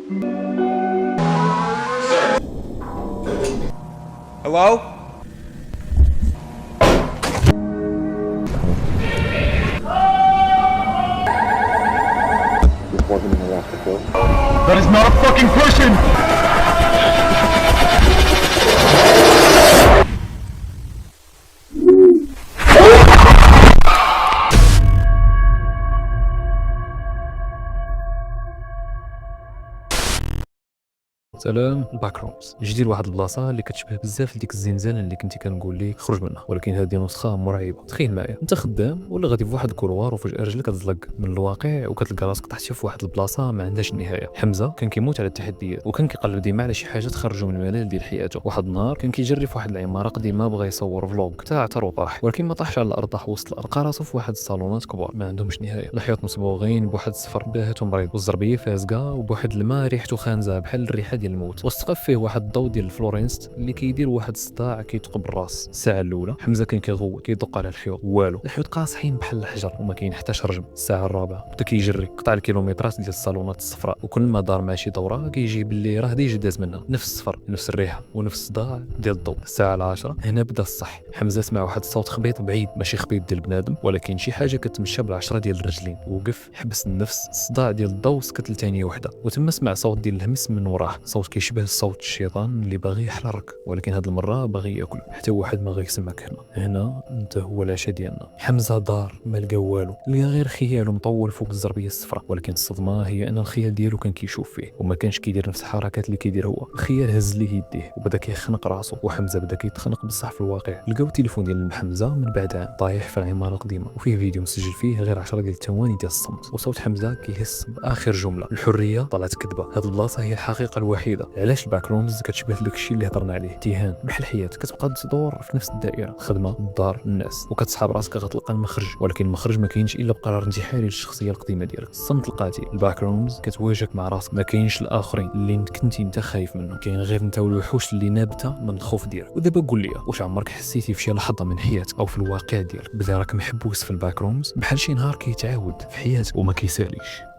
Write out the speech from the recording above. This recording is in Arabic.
Hello? That is not a fucking person! سلام. الباك رومز جيتي لواحد البلاصه اللي كتشبه بزاف لديك الزنزانه اللي كنتي كنقول لك خرج منها، ولكن هذه نسخه مرعبه. تخيل معايا انت خدام ولا غادي فواحد الكروار وفجاه رجلك كتزلق من الواقع وكتلقى راسك طحتي في واحد البلاصه ما عندهاش نهايه. حمزه كان كيموت على التحديات وكان كيقلب ديما على شي حاجه تخرجو من الملل ديال حياته. واحد النهار كان كيجري في واحد العماره قديمه بغى يصور فلوغ حتى عثر وطاح، ولكن ما طاحش على الارض، طاح وسط الارض. لقى راسو في واحد الصالونات كبار ما عندهمش نهايه، الحيوط مصبوغين بواحد الصفر باهت ومريض والزربيه فازقه وبواحد الماء ريحته خانزه بحال الريحه ديال الموت. وسط فيه واحد الضوء ديال الفلورينست اللي كيدير واحد الصداع كيثقب الراس. الساعه الاولى حمزه كان كيغوت كيدق على الحيوط والو، الحيوط قاصحين بحال الحجر وما كاين حتى شرجم. الساعه الرابعه بدا كيجري قطع الكيلومترات ديال الصالونات الصفراء، وكل ما دار ماشي دوره كيجي باللي راه ديجا داز منها، نفس الصفر نفس الريحه ونفس الصداع ديال الضوء. الساعه العاشرة هنا بدا الصح. حمزه سمع واحد الصوت خبيط بعيد، ماشي خبيط ديال بنادم ولكن شي حاجه كتمشى بالعشره ديال الرجلين. وقف حبس النفس، الصداع ديال الضوء سكت لثانيه وحده، وتم سمع صوت ديال الهمس من وراه، صوت كيشبه صوت الشيطان اللي باغي يحررك، ولكن هاد المره باغي ياكل. حتى واحد ما غيسمعك. هنا انت هو العشاء ديالنا. حمزه دار ما لقى والو، لقى غير خياله مطول فوق الزربيه الصفراء، ولكن الصدمه هي ان الخيال ديالو كان كيشوف فيه وما كانش كيدير نفس الحركات اللي كيدير هو. الخيال هز ليه يديه وبدا كيخنق راسو، وحمزه بدا كيتخنق بصح في الواقع. لقاو التليفون ديال حمزه من بعد عام طايح في العماره القديمه، وفيه فيديو مسجل فيه غير 10 ديال الثواني ديال الصمت، وصوت حمزه كيهس باخر جمله: الحريه طلعت كذبه. هاد البلاصه هي الحقيقه الوحيده. علاش الباك رومز كتشبه داك الشيء اللي هضرنا عليه؟ امتحان بحال الحياه، كتبقى تدور في نفس الدائره، الخدمه، الدار، الناس، وكتصحاب راسك غتلقى المخرج، ولكن المخرج ما كاينش الا بقرار انتحاري للشخصيه القديمه ديالك. الصمت القاتل. الباك رومز كتواجهك مع راسك، ما كاينش الاخرين اللي كنتي انت خايف منهم، كاين غير انت والوحوش اللي نابته من الخوف ديالك. ودابا قول لي، واش عمرك حسيتي في شي لحظه من حياتك او في الواقع ديالك بلي راك محبوس في الباك رومز، بحال شي نهار كيتعاود في حياتك وما كيساليش؟